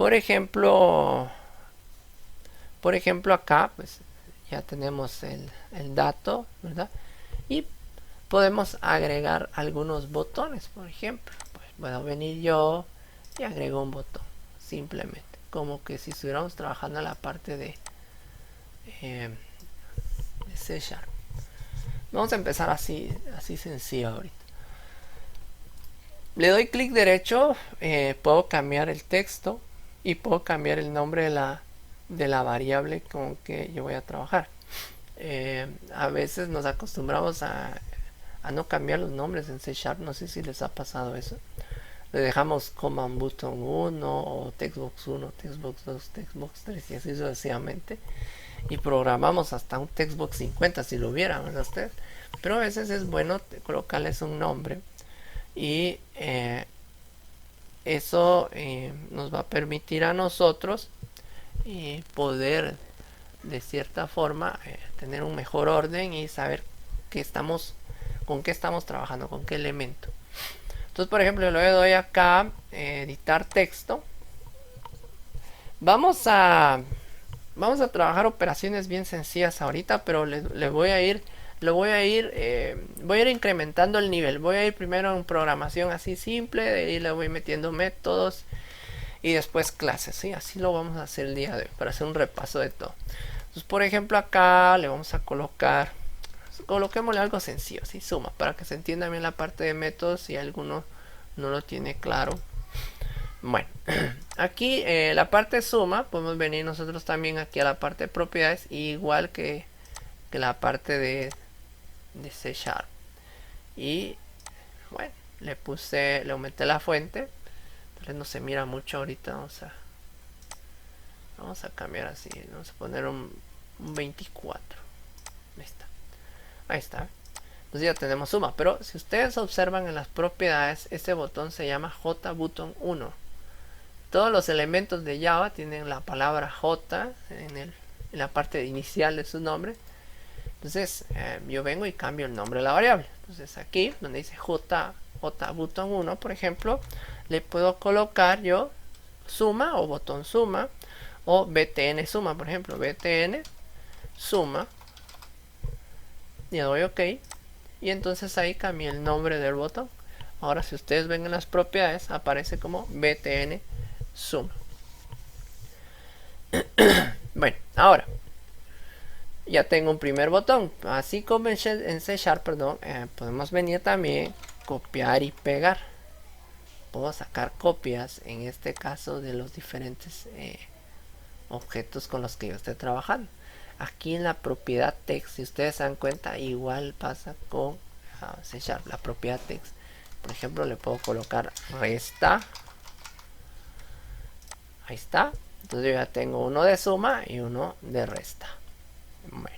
Por ejemplo, acá pues ya tenemos el dato, ¿verdad? Y podemos agregar algunos botones. Por ejemplo, pues puedo venir yo y agrego un botón, simplemente, como que si estuviéramos trabajando en la parte de C Sharp. Vamos a empezar así sencillo ahorita. Le doy clic derecho, puedo cambiar el texto y puedo cambiar el nombre de la variable con que yo voy a trabajar. A veces nos acostumbramos a no cambiar los nombres en C Sharp, no sé si les ha pasado eso. Le dejamos command button 1 o textbox 1, textbox 2, textbox 3 y así sucesivamente. Y programamos hasta un textbox 50 si lo hubiera, ¿verdad ustedes? Pero a veces es bueno colocarles un nombre y eso nos va a permitir a nosotros poder de cierta forma tener un mejor orden y saber con qué estamos trabajando, con qué elemento. Entonces, por ejemplo, le doy acá editar texto. Vamos a trabajar operaciones bien sencillas ahorita, pero voy a ir incrementando el nivel. Voy a ir primero en programación así simple, de ahí le voy metiendo métodos y después clases, ¿sí? Así lo vamos a hacer el día de hoy, para hacer un repaso de todo. Entonces, por ejemplo, acá le vamos a coloquémosle algo sencillo, ¿sí? Suma, para que se entienda bien la parte de métodos si alguno no lo tiene claro. Bueno, aquí la parte suma, podemos venir nosotros también aquí a la parte de propiedades, igual que la parte de C Sharp. Y bueno, le aumenté la fuente, pero no se mira mucho ahorita. Vamos a cambiar así, vamos a poner un 24. Ahí está. Entonces ya tenemos suma, pero si ustedes observan en las propiedades, este botón se llama JButton 1. Todos los elementos de Java tienen la palabra J en la parte inicial de su nombre. Entonces yo vengo y cambio el nombre de la variable. Entonces aquí donde dice JButton 1, por ejemplo, le puedo colocar yo suma o botón suma o btn suma, por ejemplo, btn suma, y doy OK, y entonces ahí cambié el nombre del botón. Ahora si ustedes ven en las propiedades aparece como btn suma. Bueno, ahora ya tengo un primer botón, así como en C Sharp, podemos venir también, copiar y pegar. Puedo sacar copias en este caso de los diferentes objetos con los que yo esté trabajando. Aquí en la propiedad text, si ustedes se dan cuenta, igual pasa con C Sharp, la propiedad text. Por ejemplo, le puedo colocar resta. Ahí está. Entonces yo ya tengo uno de suma y uno de resta. Bueno.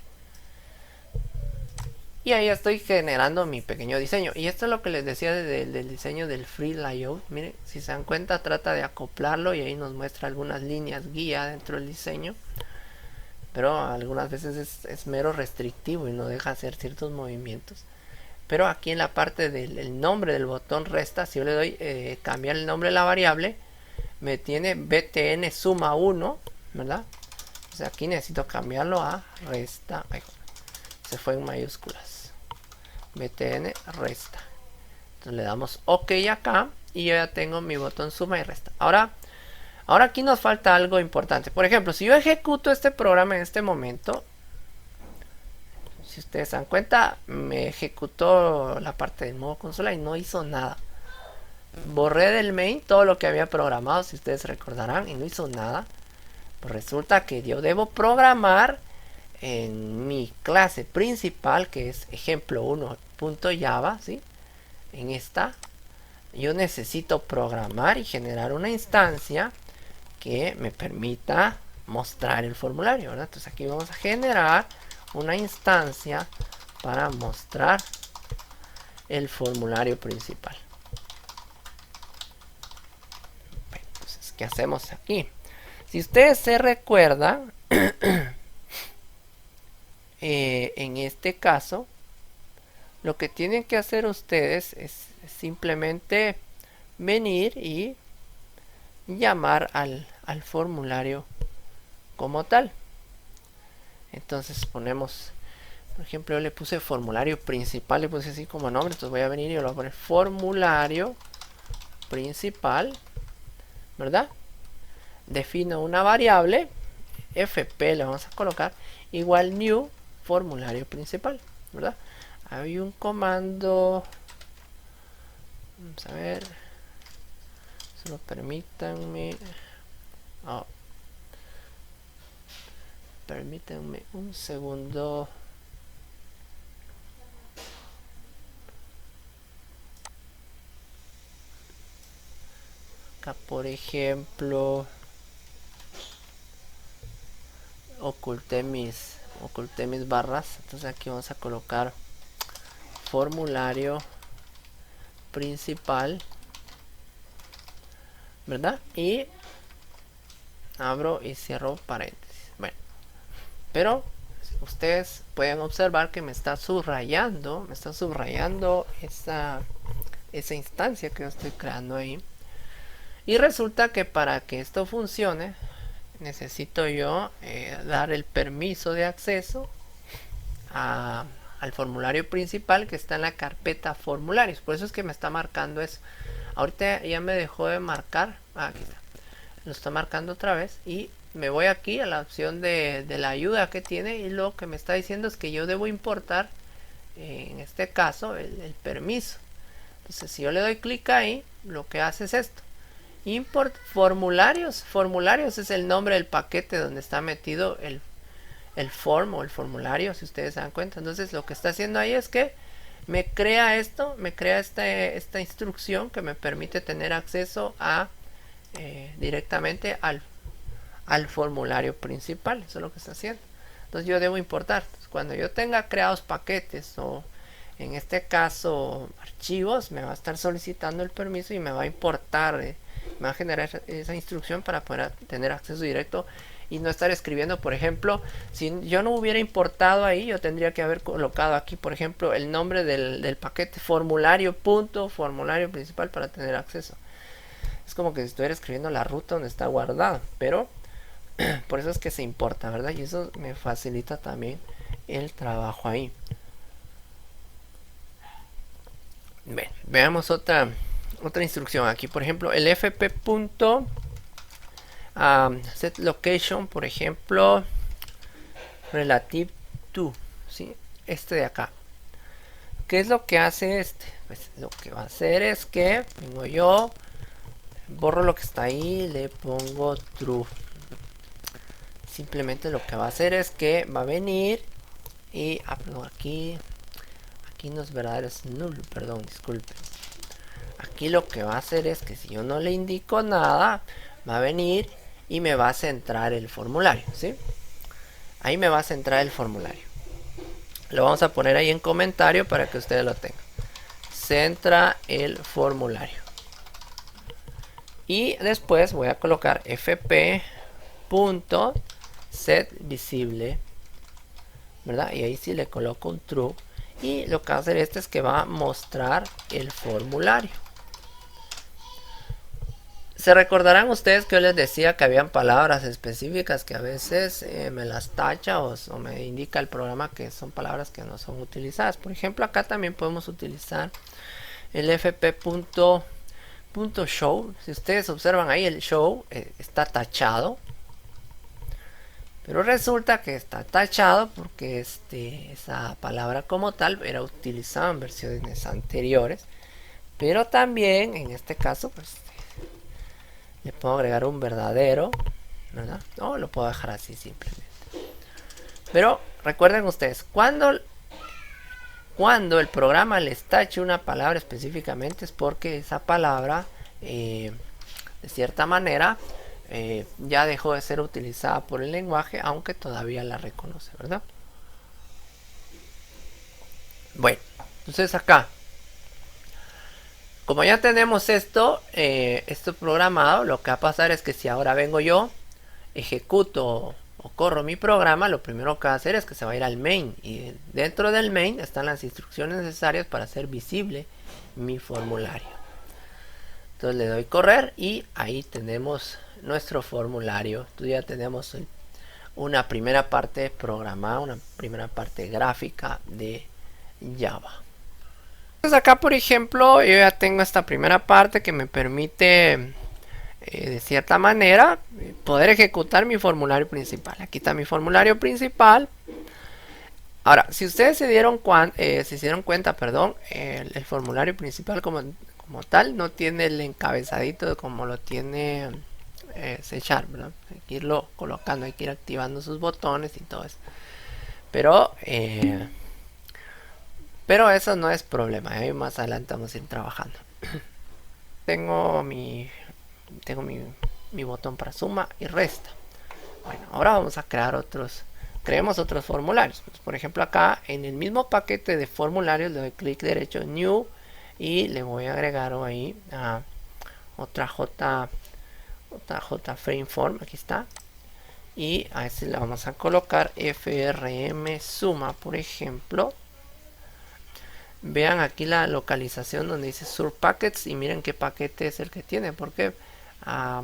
Y ahí estoy generando mi pequeño diseño. Y esto es lo que les decía del diseño del free layout. Miren, si se dan cuenta, trata de acoplarlo y ahí nos muestra algunas líneas guía dentro del diseño. Pero algunas veces es mero restrictivo y no deja hacer ciertos movimientos. Pero aquí en la parte del nombre del botón resta, si yo le doy cambiar el nombre de la variable, me tiene btn suma 1, ¿verdad? O sea, aquí necesito cambiarlo a resta. Se fue en mayúsculas. btn resta. Entonces le damos OK acá y yo ya tengo mi botón suma y resta. Ahora aquí nos falta algo importante. Por ejemplo, si yo ejecuto este programa en este momento, si ustedes se dan cuenta, me ejecutó la parte del modo consola y no hizo nada. Borré del main todo lo que había programado, si ustedes recordarán, y no hizo nada. Pues resulta que yo debo programar en mi clase principal, que es ejemplo1.java, ¿sí? En esta, yo necesito programar y generar una instancia que me permita mostrar el formulario, ¿verdad? Entonces aquí vamos a generar una instancia para mostrar el formulario principal. Bueno, entonces, ¿qué hacemos aquí? Si ustedes se recuerdan, en este caso, lo que tienen que hacer ustedes es simplemente venir y llamar al formulario como tal. Entonces ponemos, por ejemplo, yo le puse formulario principal, le puse así como nombre, entonces voy a venir y lo voy a poner formulario principal, ¿verdad? Defino una variable, fp le vamos a colocar, igual new formulario principal, ¿verdad? Hay un comando, vamos a ver, solo permítanme, permítanme un segundo. Acá por ejemplo oculté mis barras, entonces aquí vamos a colocar formulario principal, ¿verdad? Y abro y cierro paréntesis. Bueno, pero ustedes pueden observar que me está subrayando esa instancia que yo estoy creando ahí. Y resulta que para que esto funcione necesito yo dar el permiso de acceso al formulario principal que está en la carpeta formularios. Por eso es que me está marcando eso. Ahorita ya me dejó de marcar. Aquí está. Lo está marcando otra vez. Y me voy aquí a la opción de la ayuda que tiene. Y lo que me está diciendo es que yo debo importar, en este caso, el permiso. Entonces si yo le doy clic ahí, lo que hace es esto. Import formularios. Formularios es el nombre del paquete donde está metido el form o el formulario, si ustedes se dan cuenta. Entonces lo que está haciendo ahí es que me crea esto, me crea esta instrucción que me permite tener acceso a directamente al formulario principal. Eso es lo que está haciendo. Entonces yo debo importar. Entonces, cuando yo tenga creados paquetes o en este caso archivos, me va a estar solicitando el permiso y me va a importar, me va a generar esa instrucción para poder tener acceso directo y no estar escribiendo. Por ejemplo, si yo no hubiera importado ahí, yo tendría que haber colocado aquí, por ejemplo, el nombre del paquete formulario principal para tener acceso. Es como que si estuviera escribiendo la ruta donde está guardado, pero por eso es que se importa, ¿verdad? Y eso me facilita también el trabajo ahí. Bien, veamos otra instrucción aquí. Por ejemplo, el fp. Set location, por ejemplo, relative to, ¿sí? Este de acá. ¿Qué es lo que hace este? Pues lo que va a hacer es que vengo yo, borro lo que está ahí, le pongo true. Simplemente lo que va a hacer es que va a venir y aquí no es verdadero, es null, perdón, disculpen. Aquí lo que va a hacer es que si yo no le indico nada, va a venir y me va a centrar el formulario, ¿sí? Ahí me va a centrar el formulario. Lo vamos a poner ahí en comentario para que ustedes lo tengan. Centra el formulario. Y después voy a colocar fp.setVisible, ¿verdad? Y ahí sí le coloco un true. Y lo que va a hacer es que va a mostrar el formulario. Se recordarán ustedes que yo les decía que habían palabras específicas que a veces me las tacha o me indica el programa que son palabras que no son utilizadas. Por ejemplo, acá también podemos utilizar el fp.show. Si ustedes observan ahí, el show está tachado. Pero resulta que está tachado porque esa palabra como tal era utilizada en versiones anteriores. Pero también en este caso pues le puedo agregar un verdadero, ¿verdad? No, lo puedo dejar así simplemente. Pero recuerden ustedes, cuando el programa les tache una palabra específicamente es porque esa palabra de cierta manera ya dejó de ser utilizada por el lenguaje, aunque todavía la reconoce, ¿verdad? Bueno, entonces acá, como ya tenemos esto programado, lo que va a pasar es que si ahora vengo yo, ejecuto o corro mi programa, lo primero que va a hacer es que se va a ir al main. Y dentro del main están las instrucciones necesarias para hacer visible mi formulario. Entonces le doy correr y ahí tenemos nuestro formulario. Entonces ya tenemos una primera parte programada, una primera parte gráfica de Java. Entonces acá, por ejemplo, yo ya tengo esta primera parte que me permite de cierta manera poder ejecutar mi formulario principal. Aquí está mi formulario principal. Ahora, si ustedes se dieron cuenta, perdón, el formulario principal como tal no tiene el encabezadito como lo tiene C Sharp, ¿verdad? Hay que irlo colocando, hay que ir activando sus botones y todo eso. Pero eso no es problema, más adelante vamos a ir trabajando. tengo mi botón para suma y resta. Bueno, ahora vamos a creemos otros formularios. Pues, por ejemplo, acá en el mismo paquete de formularios le doy clic derecho en New y le voy a agregar ahí a otra Frameform, aquí está. Y a este le vamos a colocar frm suma, por ejemplo. Vean aquí la localización donde dice source packets y miren qué paquete es el que tiene, porque a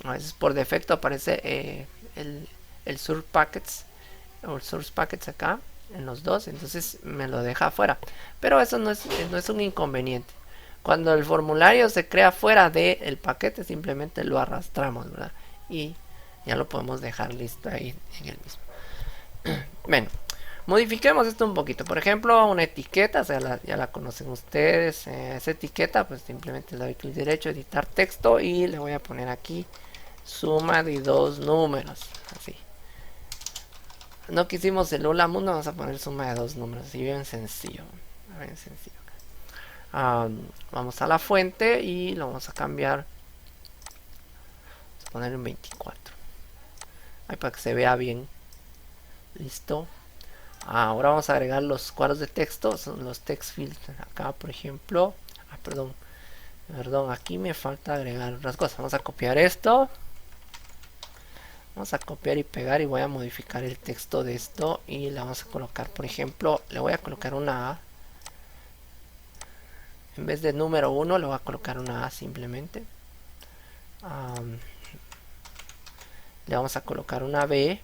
veces por defecto aparece el source packets o el source packets acá en los dos, entonces me lo deja afuera, pero eso no es un inconveniente. Cuando el formulario se crea fuera del paquete, simplemente lo arrastramos, ¿verdad? Y ya lo podemos dejar listo ahí en el mismo. Bueno, modifiquemos esto un poquito. Por ejemplo, una etiqueta, ya la conocen ustedes. Esa etiqueta, pues simplemente le doy clic derecho, editar texto y le voy a poner aquí suma de dos números. Así. No quisimos el hola mundo, vamos a poner suma de dos números. Así bien sencillo. Bien sencillo. Vamos a la fuente y lo vamos a cambiar. Vamos a poner en 24. Ahí para que se vea bien. Listo. Ahora vamos a agregar los cuadros de texto, son los text fields acá, por ejemplo. Perdón, aquí me falta agregar otras cosas. Vamos a copiar esto. Vamos a copiar y pegar y voy a modificar el texto de esto y le vamos a colocar, por ejemplo, le voy a colocar una A. En vez de número 1 le voy a colocar una A simplemente. Le vamos a colocar una B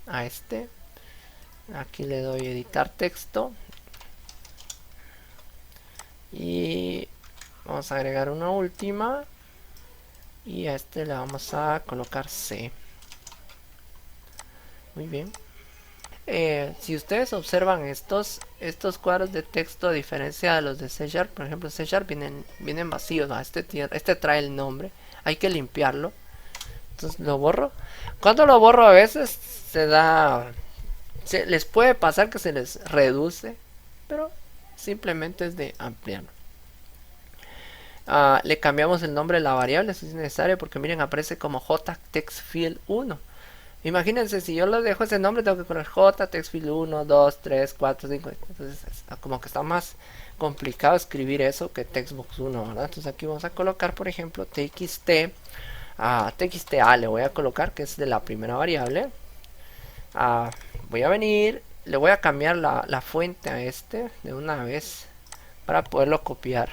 a este. Aquí le doy editar texto y vamos a agregar una última y a este le vamos a colocar C. Muy bien. Si ustedes observan estos cuadros de texto, a diferencia de los de C Sharp, por ejemplo, C Sharp vienen vacíos, ¿no? Este trae el nombre, hay que limpiarlo. Entonces lo borro. Cuando lo borro a veces les puede pasar que se les reduce, pero simplemente es de ampliarlo. Le cambiamos el nombre de la variable si es necesario, porque miren, aparece como JTextField1. Imagínense, si yo le dejo ese nombre, tengo que poner JTextField1, 2, 3, 4, 5. Entonces, como que está más complicado escribir eso que Textbox1, ¿verdad? Entonces, aquí vamos a colocar, por ejemplo, txt. txt_a le voy a colocar, que es de la primera variable. Voy a venir, le voy a cambiar la fuente a este de una vez para poderlo copiar.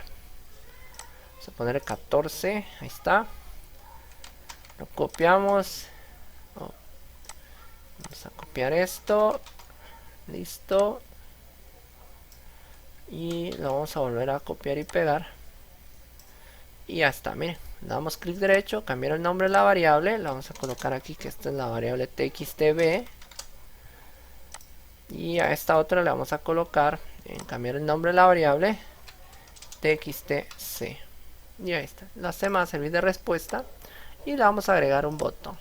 Vamos a poner 14, ahí está. Lo copiamos. Vamos a copiar esto. Listo. Y lo vamos a volver a copiar y pegar. Y ya está, miren. Le damos clic derecho, cambiar el nombre de la variable. La vamos a colocar aquí, que esta es la variable txtb. Y a esta otra le vamos a colocar, cambiar el nombre de la variable, txtc. Y ahí está. La C va a servir de respuesta. Y le vamos a agregar un botón.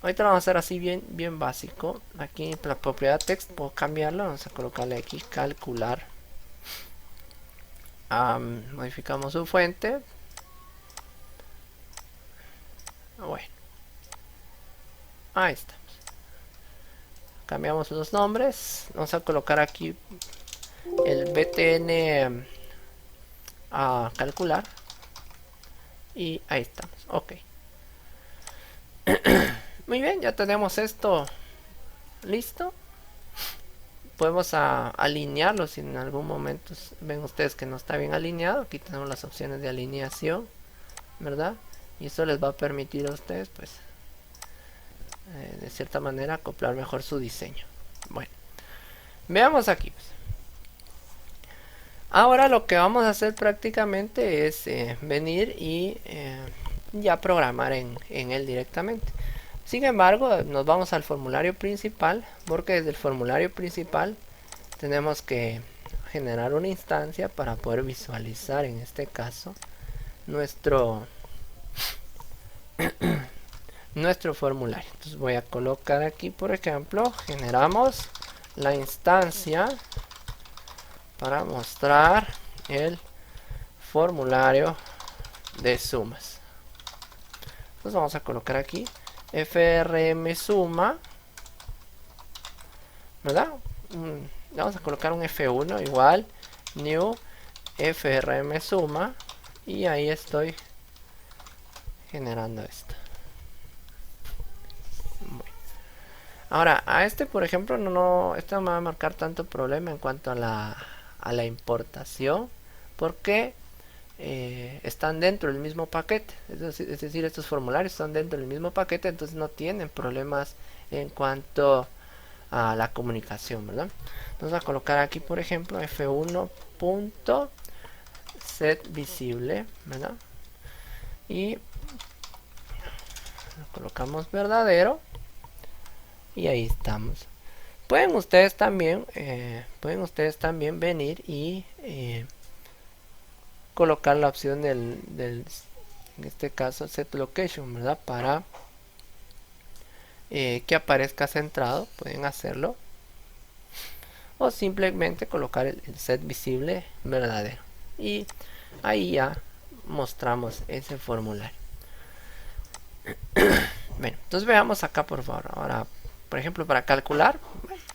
Ahorita lo vamos a hacer así bien básico. Aquí la propiedad text puedo cambiarlo. Vamos a colocarle aquí calcular. Modificamos su fuente. Bueno. Ahí está. Cambiamos los nombres. Vamos a colocar aquí el btn a calcular. Y ahí estamos. Ok. Muy bien, ya tenemos esto listo. Podemos alinearlo si en algún momento ven ustedes que no está bien alineado. Aquí tenemos las opciones de alineación, ¿verdad? y eso les va a permitir a ustedes pues de cierta manera acoplar mejor su diseño. Bueno, veamos aquí pues. Ahora lo que vamos a hacer prácticamente es venir y ya programar en él directamente. Sin embargo, nos vamos al formulario principal, porque desde el formulario principal tenemos que generar una instancia para poder visualizar en este caso nuestro formulario. Entonces voy a colocar aquí, por ejemplo, generamos la instancia para mostrar el formulario de sumas. Entonces vamos a colocar aquí frm suma, ¿verdad? Vamos a colocar un F1 igual new frm suma, y ahí estoy generando esto. Bueno. Ahora a este, por ejemplo, esto no me va a marcar tanto problema en cuanto a la importación, porque están dentro del mismo paquete, es decir, estos formularios están dentro del mismo paquete, entonces no tienen problemas en cuanto a la comunicación, ¿verdad? Vamos a colocar aquí, por ejemplo, f1.setVisible, ¿verdad? Y lo colocamos verdadero, y ahí estamos. Pueden ustedes también venir y colocar la opción en este caso set location, ¿verdad? Para que aparezca centrado, pueden hacerlo, o simplemente colocar el set visible verdadero, y ahí ya mostramos ese formulario. Bueno, entonces veamos acá, por favor. Ahora, por ejemplo, para calcular,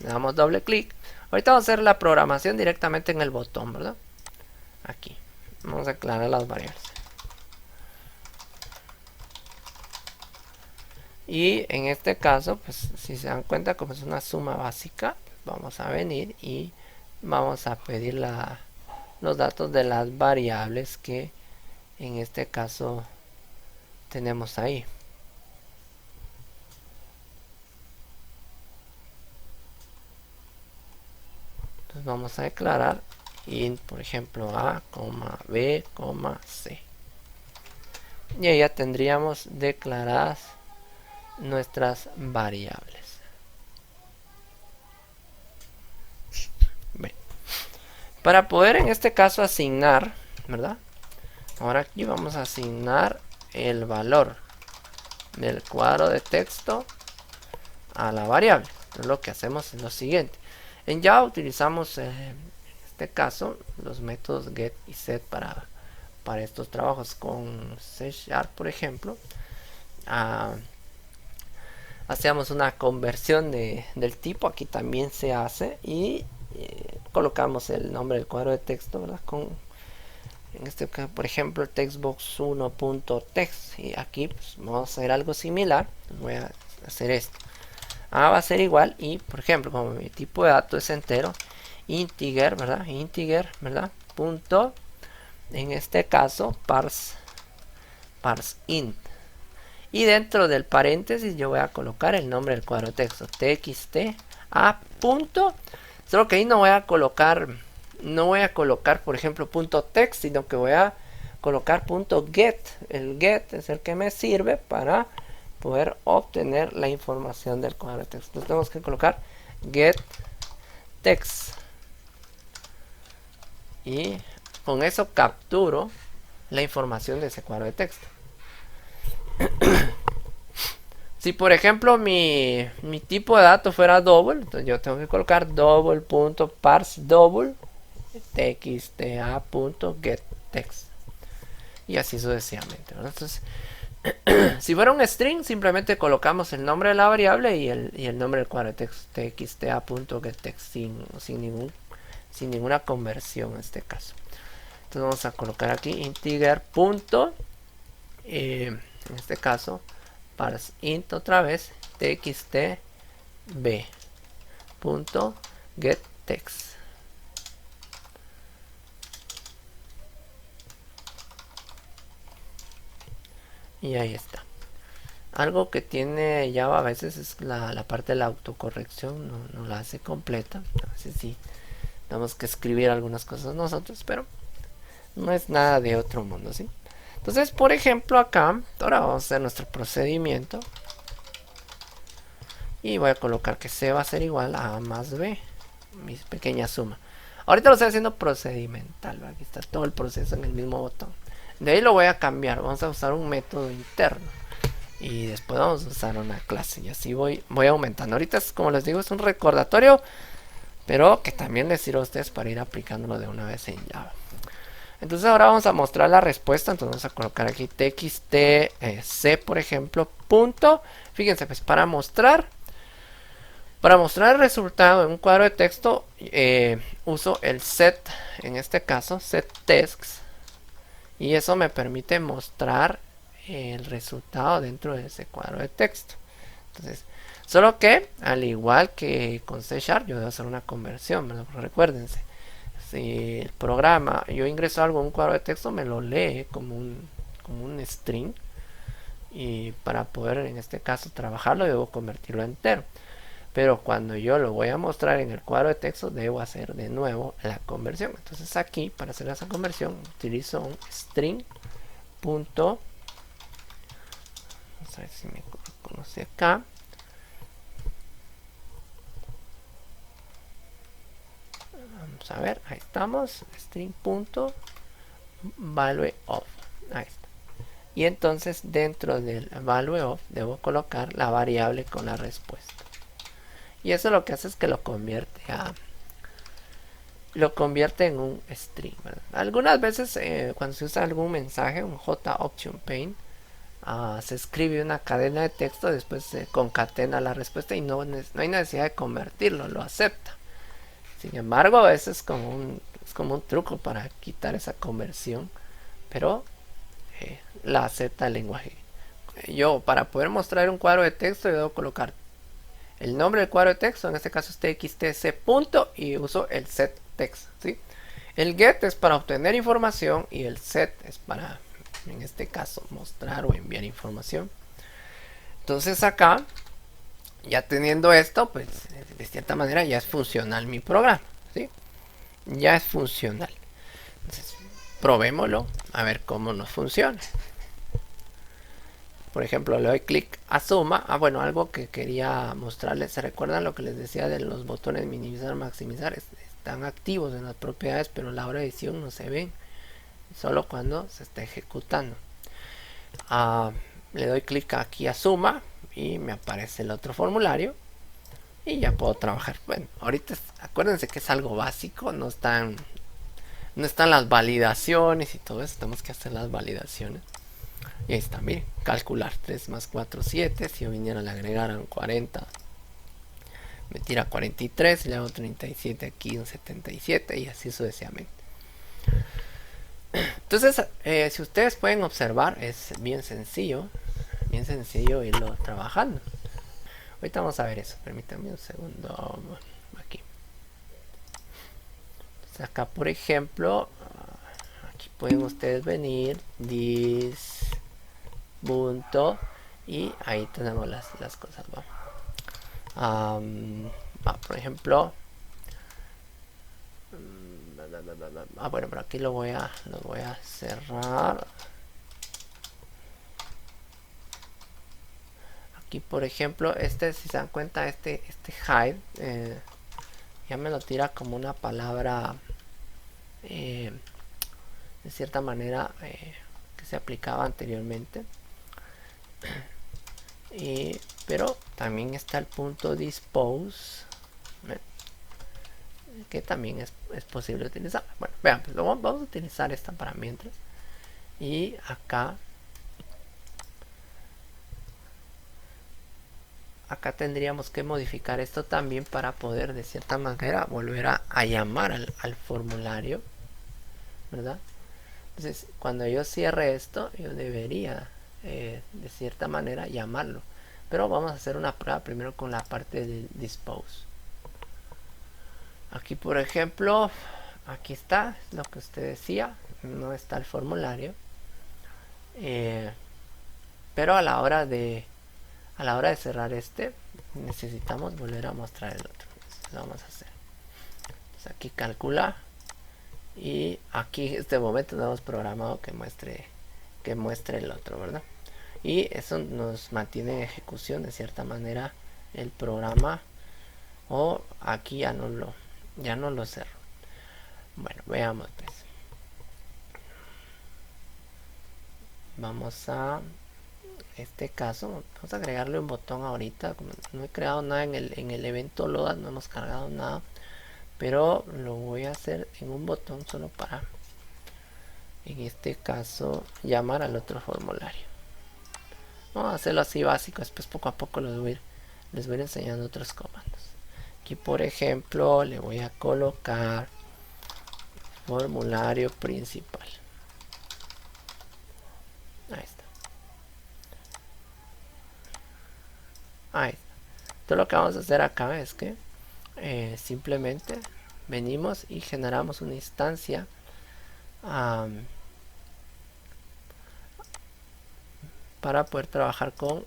le damos doble clic. Ahorita vamos a hacer la programación directamente en el botón, ¿verdad? Aquí vamos a aclarar las variables, y en este caso, pues si se dan cuenta, como es una suma básica, vamos a venir y vamos a pedir los datos de las variables que en este caso tenemos ahí. Entonces vamos a declarar int, por ejemplo, a, b, c, y ahí ya tendríamos declaradas nuestras variables. Bien. Para poder en este caso asignar, ¿verdad? Ahora aquí vamos a asignar el valor del cuadro de texto a la variable. Entonces lo que hacemos es lo siguiente. En Java utilizamos en este caso los métodos get y set para estos trabajos. Con C#, por ejemplo, hacemos una conversión del tipo, aquí también se hace, y colocamos el nombre del cuadro de texto, ¿verdad? En este caso, por ejemplo, textbox1.text, y aquí pues, vamos a hacer algo similar. Voy a hacer esto. Va a ser igual, y por ejemplo, como mi tipo de dato es entero, integer, ¿verdad? Integer, ¿verdad? Punto, en este caso, parse int. Y dentro del paréntesis yo voy a colocar el nombre del cuadro de texto, txt a punto. Solo que ahí no voy a colocar, por ejemplo, punto text, sino que voy a colocar punto get. El get es el que me sirve para poder obtener la información del cuadro de texto. Entonces tenemos que colocar get text, y con eso capturo la información de ese cuadro de texto. Si por ejemplo mi tipo de dato fuera double, entonces yo tengo que colocar double.parse double txt.getText, y así sucesivamente, ¿verdad? Entonces si fuera un string, simplemente colocamos el nombre de la variable y el nombre del cuadro de texto, txt.getText, sin ninguna conversión en este caso. Entonces vamos a colocar aquí integer punto, en este caso parse int otra vez txt b punto get text, Y ahí está. Algo que tiene Java a veces es la parte de la autocorrección, no la hace completa. A veces sí tenemos que escribir algunas cosas nosotros, pero no es nada de otro mundo, ¿sí? Entonces, por ejemplo, acá, ahora vamos a hacer nuestro procedimiento. Y voy a colocar que C va a ser igual a A más B, mi pequeña suma. Ahorita lo estoy haciendo procedimental, ¿va? Aquí está todo el proceso en el mismo botón. De ahí lo voy a cambiar, vamos a usar un método interno. Y después vamos a usar una clase y así voy aumentando. Ahorita, como les digo, es un recordatorio, pero que también les sirve a ustedes para ir aplicándolo de una vez en Java. Entonces ahora vamos a mostrar la respuesta. Entonces vamos a colocar aquí txt c, por ejemplo, punto. Fíjense, pues para mostrar el resultado en un cuadro de texto, uso el set, en este caso, set text. Y eso me permite mostrar el resultado dentro de ese cuadro de texto. Entonces, solo que, al igual que con C#, yo debo hacer una conversión, ¿verdad? Porque recuérdense, si el programa, yo ingreso algo en un cuadro de texto, me lo lee como un string. Y para poder, en este caso, trabajarlo, debo convertirlo a entero. Pero cuando yo lo voy a mostrar en el cuadro de texto, debo hacer de nuevo la conversión. Entonces aquí, para hacer esa conversión, utilizo un string. Punto, vamos a ver si me conoce acá. Vamos a ver, ahí estamos. String punto value of. Ahí está. Y entonces dentro del value of debo colocar la variable con la respuesta. Y eso lo que hace es que lo convierte en un string, ¿verdad? Algunas veces cuando se usa algún mensaje, un JOption pane, se escribe una cadena de texto, después se concatena la respuesta y no hay necesidad de convertirlo, lo acepta. Sin embargo, eso es como un truco para quitar esa conversión, pero la acepta el lenguaje. Yo, para poder mostrar un cuadro de texto, yo debo colocar el nombre del cuadro de texto, en este caso es txtc punto, y uso el set text, ¿sí? El get es para obtener información y el set es para, en este caso, mostrar o enviar información. Entonces acá, ya teniendo esto, pues de cierta manera ya es funcional mi programa, ¿sí? Ya es funcional. Entonces, probémoslo a ver cómo nos funciona. Por ejemplo, le doy clic a suma. Bueno, algo que quería mostrarles. ¿Se recuerdan lo que les decía de los botones minimizar, maximizar? Están activos en las propiedades, pero a la hora de edición no se ven. Solo cuando se está ejecutando. Le doy clic aquí a suma y me aparece el otro formulario. Y ya puedo trabajar. Bueno, ahorita acuérdense que es algo básico. No están las validaciones y todo eso. Tenemos que hacer las validaciones. Y ahí está, miren, calcular 3 más 4, 7. Si yo viniera a le agregaran 40, me tira 43, y le hago 37 aquí, un 77 y así sucesivamente. Entonces, si ustedes pueden observar, es bien sencillo irlo trabajando. Ahorita vamos a ver eso, permítanme un segundo. Aquí. Entonces acá, por ejemplo, aquí pueden ustedes venir, this punto, y ahí tenemos las cosas. Por ejemplo, bueno, pero aquí lo voy a cerrar. Aquí, por ejemplo, si se dan cuenta, este hide ya me lo tira como una palabra de cierta manera que se aplicaba anteriormente. Pero también está el punto dispose, que también es posible utilizar. Bueno, vean, pues vamos a utilizar esta para mientras. Y acá tendríamos que modificar esto también para poder de cierta manera volver a llamar al formulario, ¿verdad? Entonces, cuando yo cierre esto, yo debería de cierta manera llamarlo. Pero vamos a hacer una prueba primero con la parte de dispose. Aquí, por ejemplo, aquí está lo que usted decía, no está el formulario. pero a la hora de cerrar este, necesitamos volver a mostrar el otro. Entonces, lo vamos a hacer. Entonces, aquí calcula, y aquí en este momento no hemos programado que muestre el otro, ¿verdad? Y eso nos mantiene en ejecución de cierta manera el programa, o aquí ya no lo cerro. Bueno, veamos pues. Vamos a este caso, vamos a agregarle un botón ahorita. Como no he creado nada en el evento load, no hemos cargado nada, pero lo voy a hacer en un botón solo para, en este caso, llamar al otro formulario. Vamos a hacerlo así básico, después poco a poco les voy a ir enseñando otros comandos. Aquí por ejemplo le voy a colocar formulario principal. Ahí está. Ahí está. Todo lo que vamos a hacer acá es que simplemente venimos y generamos una instancia para poder trabajar con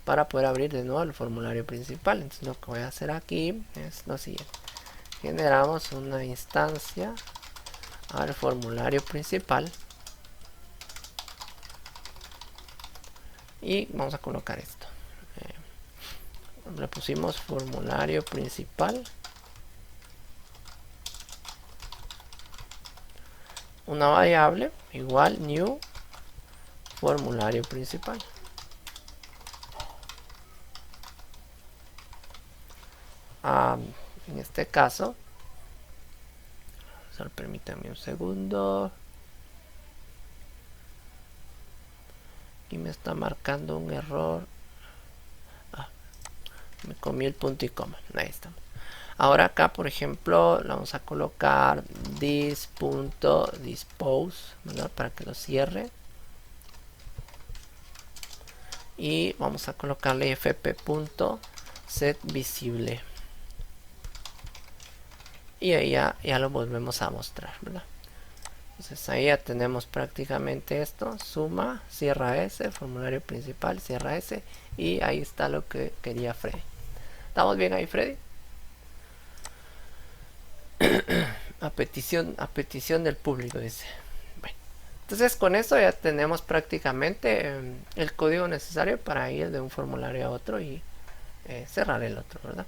para poder abrir de nuevo el formulario principal. Entonces lo que voy a hacer aquí es lo siguiente: generamos una instancia al formulario principal y vamos a colocar esto. Le pusimos formulario principal, una variable igual new formulario principal. En este caso, solo permítanme un segundo. Aquí me está marcando un error. Me comí el punto y coma. Ahí estamos. Ahora acá, por ejemplo, le vamos a colocar this.dispose, ¿verdad? Para que lo cierre. Y vamos a colocarle fp.setVisible. Y ahí ya lo volvemos a mostrar, ¿verdad? Entonces ahí ya tenemos prácticamente esto. Suma, cierra S, formulario principal, cierra S. Y ahí está lo que quería Freddy. ¿Estamos bien ahí, Freddy? a petición del público, dice. Bueno, entonces con eso ya tenemos prácticamente el código necesario para ir de un formulario a otro y cerrar el otro, ¿verdad?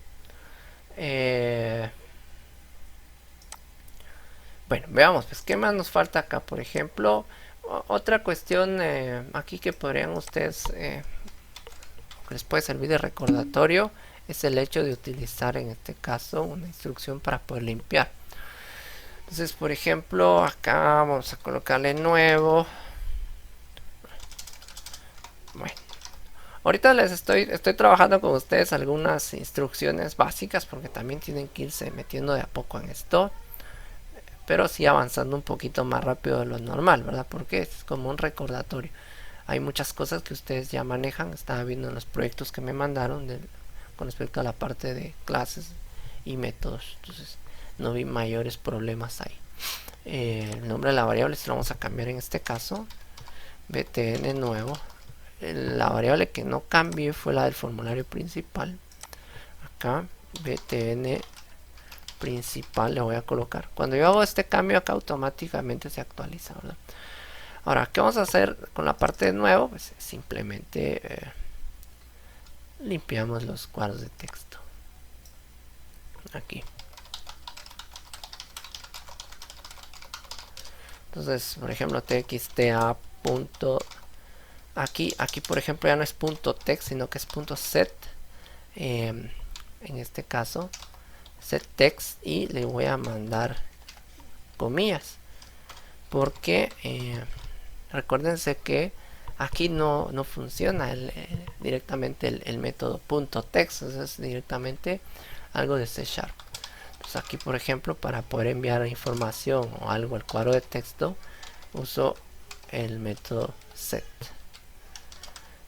Bueno, veamos, pues qué más nos falta acá. Por ejemplo, otra cuestión aquí que podrían ustedes, que les puede servir de recordatorio, es el hecho de utilizar en este caso una instrucción para poder limpiar. Entonces, por ejemplo, acá vamos a colocarle nuevo. Bueno, ahorita les estoy trabajando con ustedes algunas instrucciones básicas, porque también tienen que irse metiendo de a poco en esto, pero sí avanzando un poquito más rápido de lo normal, ¿verdad? Porque es como un recordatorio. Hay muchas cosas que ustedes ya manejan. Estaba viendo en los proyectos que me mandaron con respecto a la parte de clases y métodos. Entonces no vi mayores problemas ahí. El nombre de la variable se lo vamos a cambiar en este caso. btn nuevo. La variable que no cambié fue la del formulario principal. Acá btn principal le voy a colocar. Cuando yo hago este cambio acá automáticamente se actualiza, ¿verdad? Ahora, ¿qué vamos a hacer con la parte de nuevo? Pues simplemente limpiamos los cuadros de texto. Aquí. Entonces, por ejemplo, txta. Aquí por ejemplo ya no es .text, sino que es .set. En este caso, set text, y le voy a mandar comillas. Porque recuérdense que aquí no funciona directamente el método .text, es directamente algo de C#. Entonces aquí, por ejemplo, para poder enviar información o algo al cuadro de texto, uso el método set.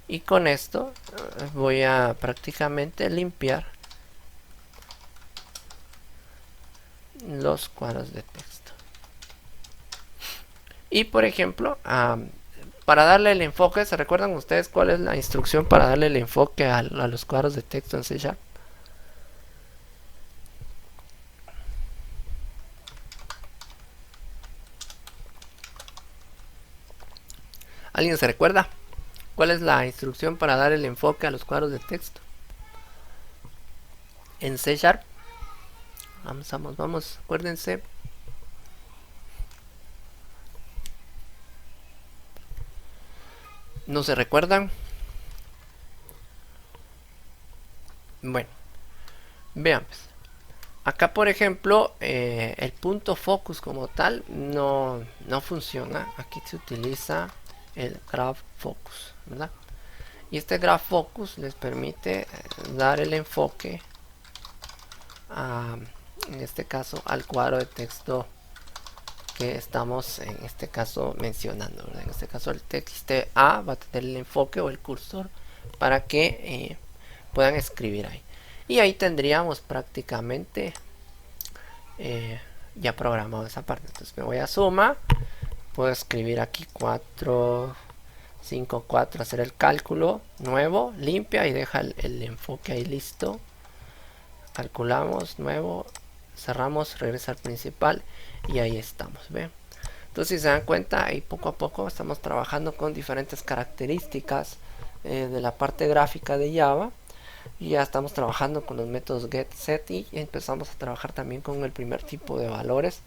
Y con esto voy a prácticamente limpiar los cuadros de texto. Y por ejemplo, para darle el enfoque, ¿se recuerdan ustedes cuál es la instrucción para darle el enfoque a los cuadros de texto en C Sharp? ¿Alguien se recuerda? ¿Cuál es la instrucción para dar el enfoque a los cuadros de texto en C Sharp? Vamos, acuérdense. ¿No se recuerdan? Bueno, vean pues. Acá por ejemplo el punto focus como tal no funciona. Aquí se utiliza el graph focus, ¿verdad? Y este graph focus les permite dar el enfoque en este caso al cuadro de texto que estamos en este caso mencionando, ¿verdad? En este caso el texto A va a tener el enfoque o el cursor para que puedan escribir ahí, y ahí tendríamos prácticamente ya programado esa parte. Entonces me voy a suma, puedo escribir aquí 4 5 4, hacer el cálculo nuevo, limpia y deja el enfoque ahí listo. Calculamos nuevo, cerramos, regresa al principal y ahí estamos, ¿ven? Entonces si se dan cuenta, ahí poco a poco estamos trabajando con diferentes características de la parte gráfica de Java, y ya estamos trabajando con los métodos get, set, y empezamos a trabajar también con el primer tipo de valores,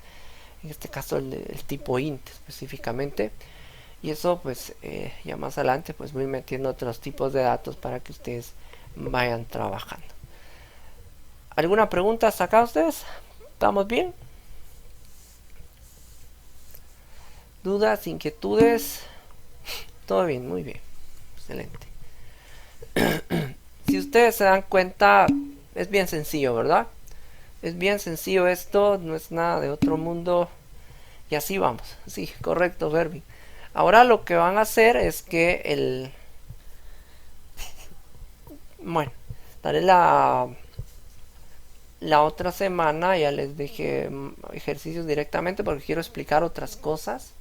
en este caso el tipo int específicamente, y eso pues ya más adelante pues voy metiendo otros tipos de datos para que ustedes vayan trabajando. ¿Alguna pregunta hasta acá ustedes? ¿Estamos bien? ¿Dudas, inquietudes? Todo bien, muy bien. Excelente. Si ustedes se dan cuenta, es bien sencillo, ¿verdad? Es bien sencillo esto, no es nada de otro mundo. Y así vamos. Sí, correcto, Verbi. Ahora lo que van a hacer es que bueno, daré la otra semana, ya les dejé ejercicios directamente porque quiero explicar otras cosas,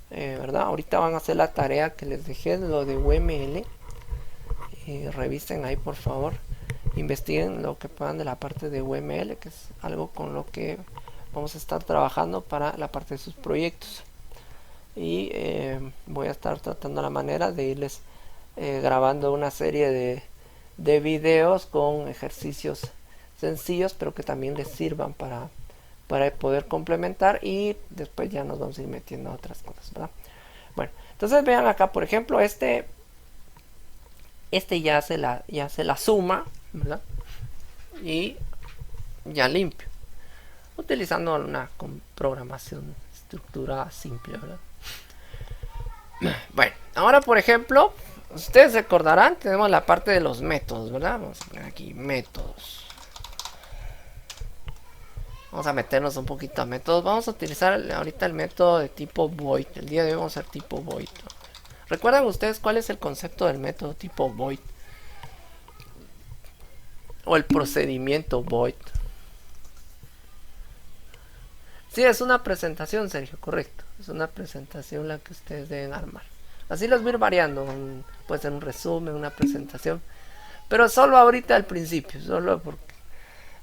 ¿verdad? Ahorita van a hacer la tarea que les dejé, lo de UML. Revisen ahí por favor, investiguen lo que puedan de la parte de UML, que es algo con lo que vamos a estar trabajando para la parte de sus proyectos. Y voy a estar tratando la manera de irles grabando una serie de videos con ejercicios sencillos, pero que también les sirvan para poder complementar, y después ya nos vamos a ir metiendo a otras cosas, ¿verdad? Bueno, entonces vean acá por ejemplo este ya se la suma, ¿verdad? Y ya limpio, utilizando una programación estructurada simple, ¿verdad? Bueno, ahora por ejemplo, ustedes recordarán, tenemos la parte de los métodos, ¿verdad? Vamos a poner aquí métodos. Vamos a meternos un poquito a métodos. Vamos a utilizar ahorita el método de tipo void. El día de hoy vamos a hacer tipo void. ¿Recuerdan ustedes cuál es el concepto del método tipo void? O el procedimiento void. Sí, es una presentación, Sergio, correcto. Es una presentación la que ustedes deben armar. Así los voy a ir variando. Puede ser un resumen, una presentación. Pero solo ahorita al principio. Solo porque...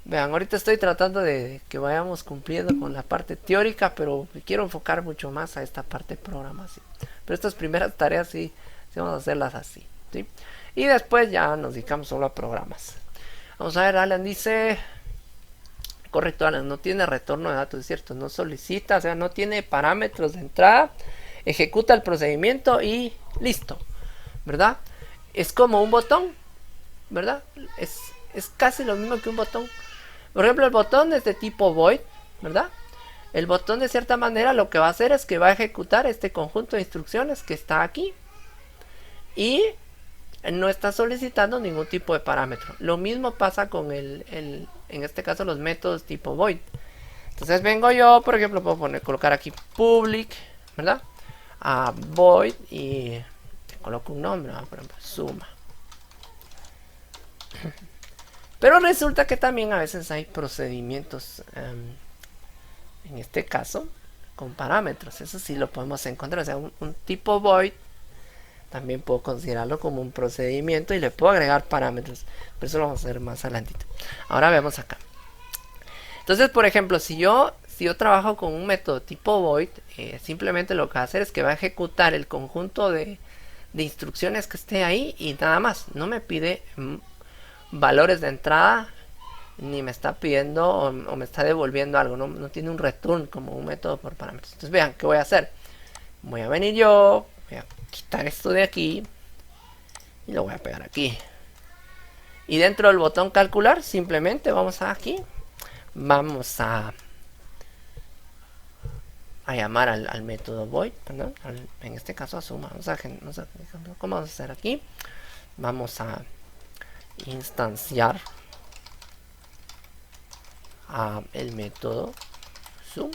Vean, ahorita estoy tratando de que vayamos cumpliendo con la parte teórica, pero quiero enfocar mucho más a esta parte de programación. Pero estas primeras tareas sí vamos a hacerlas así, ¿sí? Y después ya nos dedicamos solo a programas. Vamos a ver, Alan dice... Correcto, Alan, no tiene retorno de datos, es cierto, no solicita, o sea, no tiene parámetros de entrada, ejecuta el procedimiento y listo, ¿verdad? Es como un botón, ¿verdad? Es casi lo mismo que un botón. Por ejemplo, el botón es de tipo void, ¿verdad? El botón de cierta manera lo que va a hacer es que va a ejecutar este conjunto de instrucciones que está aquí y no está solicitando ningún tipo de parámetro. Lo mismo pasa con en este caso los métodos tipo void. Entonces vengo yo, por ejemplo, puedo colocar aquí public, ¿verdad? A void y coloco un nombre, ¿verdad? Por ejemplo, suma. Pero resulta que también a veces hay procedimientos, en este caso, con parámetros. Eso sí lo podemos encontrar. O sea, un tipo void también puedo considerarlo como un procedimiento y le puedo agregar parámetros, pero eso lo vamos a hacer más adelantito. Ahora vemos acá. Entonces, por ejemplo, si yo trabajo con un método tipo void, simplemente lo que va a hacer es que va a ejecutar el conjunto de instrucciones que esté ahí y nada más. No me pide valores de entrada, ni me está pidiendo o me está devolviendo algo. No tiene un return como un método por parámetros. Entonces vean, ¿qué voy a hacer? Voy a venir yo, voy a quitar esto de aquí y lo voy a pegar aquí. Y dentro del botón calcular, simplemente vamos a aquí. Vamos a llamar al método void, ¿verdad? En este caso a suma. ¿Cómo vamos a hacer aquí? Vamos a instanciar el método sum.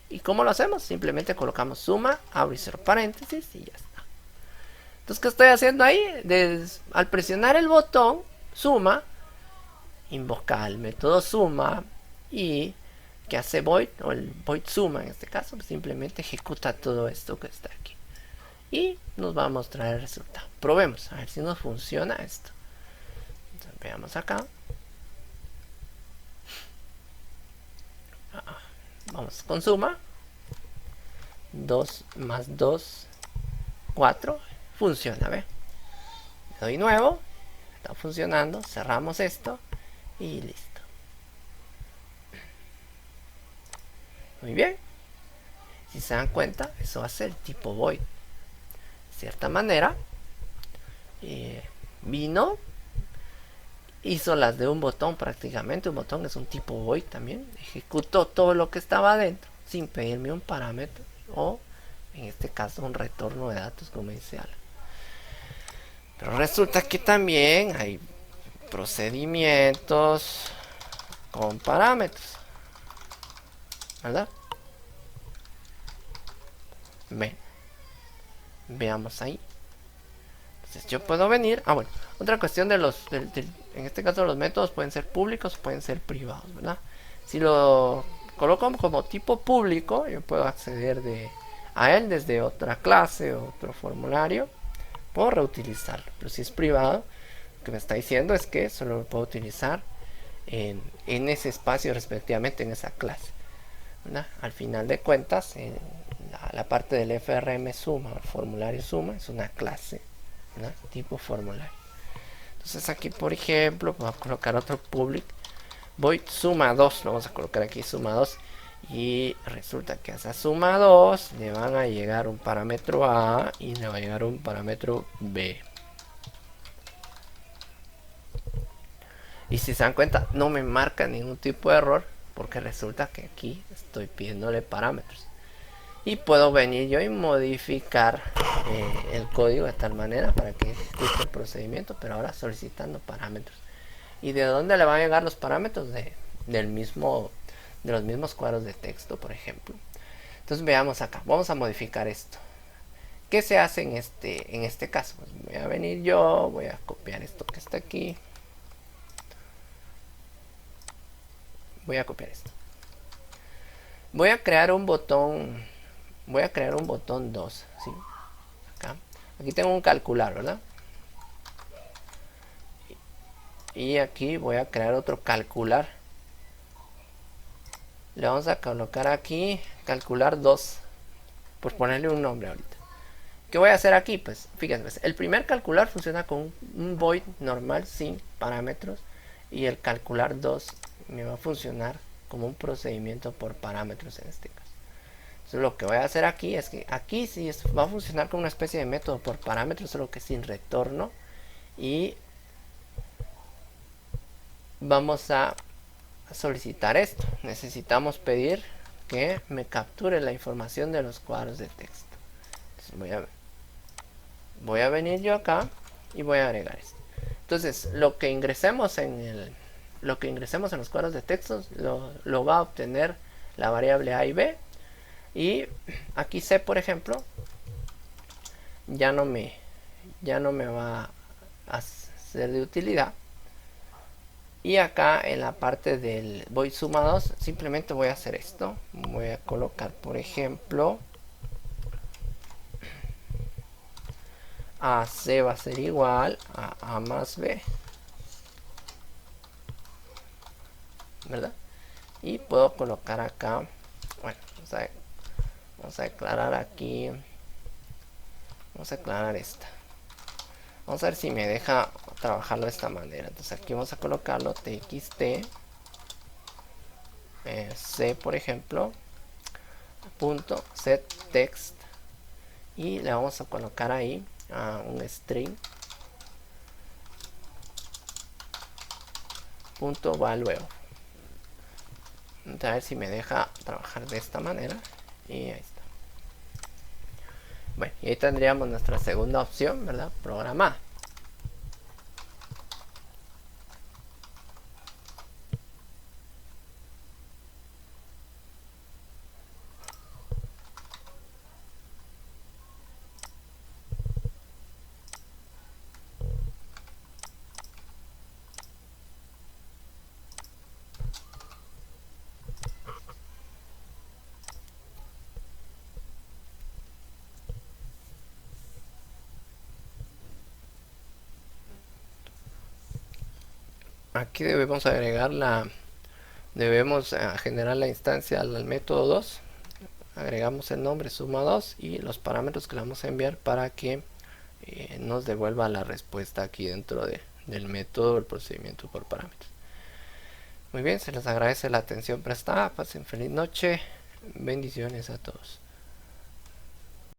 ¿Y cómo lo hacemos? Simplemente colocamos suma, abro y cierro paréntesis y ya está. Entonces, ¿qué estoy haciendo ahí? Al presionar el botón suma, invoca el método suma y que hace void, o el void suma en este caso, pues simplemente ejecuta todo esto que está aquí y nos va a mostrar el resultado. Probemos a ver si nos funciona esto. Entonces, veamos acá. Vamos con suma. 2 más 2, 4. Funciona, ¿ve? Le doy nuevo. Está funcionando. Cerramos esto y listo. Muy bien. Si se dan cuenta, eso va a ser tipo void. De cierta manera, vino, hizo las de un botón prácticamente. Un botón es un tipo void también. Ejecutó todo lo que estaba adentro sin pedirme un parámetro o en este caso un retorno de datos, como dice Alan. Pero resulta que también hay procedimientos con parámetros, ¿verdad? Veamos ahí. Entonces yo puedo venir. Bueno, otra cuestión de en este caso los métodos pueden ser públicos, pueden ser privados, ¿verdad? Si lo coloco como tipo público, yo puedo acceder a él desde otra clase, otro formulario, puedo reutilizarlo. Pero si es privado, lo que me está diciendo es que solo lo puedo utilizar en ese espacio respectivamente, en esa clase, ¿verdad? Al final de cuentas, la parte del FRM suma, el formulario suma, es una clase, ¿verdad? Tipo formulario. Entonces aquí, por ejemplo, voy a colocar otro public void suma 2, lo vamos a colocar aquí suma 2 y resulta que a esa suma 2 le van a llegar un parámetro A y le va a llegar un parámetro B. Y si se dan cuenta, no me marca ningún tipo de error porque resulta que aquí estoy pidiéndole parámetros. Y puedo venir yo y modificar el código de tal manera para que ejecute el procedimiento, pero ahora solicitando parámetros. ¿Y de dónde le van a llegar los parámetros? De los mismos cuadros de texto, por ejemplo. Entonces veamos acá, vamos a modificar esto. ¿Qué se hace en este caso? Pues voy a venir yo, voy a copiar esto que está aquí. Voy a copiar esto. Voy a crear un botón. Voy a crear un botón 2, ¿sí? Acá. Aquí tengo un calcular, ¿verdad? Y aquí voy a crear otro calcular. Le vamos a colocar aquí calcular 2, por ponerle un nombre ahorita. ¿Qué voy a hacer aquí? Pues fíjense, el primer calcular funciona con un void normal sin parámetros. Y el calcular 2 me va a funcionar como un procedimiento por parámetros en este caso. Entonces lo que voy a hacer aquí es que aquí sí va a funcionar como una especie de método por parámetros, solo que sin retorno. Y vamos a solicitar esto. Necesitamos pedir que me capture la información de los cuadros de texto. Entonces voy a venir yo acá y voy a agregar esto. Entonces lo que ingresemos en los cuadros de texto lo va a obtener la variable A y B. Y aquí C, por ejemplo, ya no me va a ser de utilidad. Y acá en la parte del void suma 2 simplemente voy a hacer esto. Voy a colocar, por ejemplo, AC va a ser igual a A más B, ¿verdad? Y puedo colocar acá, bueno, vamos a declarar aquí, vamos a declarar esta. Vamos a ver si me deja trabajarlo de esta manera. Entonces aquí vamos a colocarlo txt c, por ejemplo, punto set text, y le vamos a colocar ahí un string punto value. A ver si me deja trabajar de esta manera, y ahí está. Bueno, y ahí tendríamos nuestra segunda opción, ¿verdad? Programar. Aquí debemos agregar debemos generar la instancia al método 2. Agregamos el nombre suma 2 y los parámetros que le vamos a enviar para que nos devuelva la respuesta aquí dentro del método, el procedimiento por parámetros. Muy bien, se les agradece la atención prestada. Pasen feliz noche. Bendiciones a todos.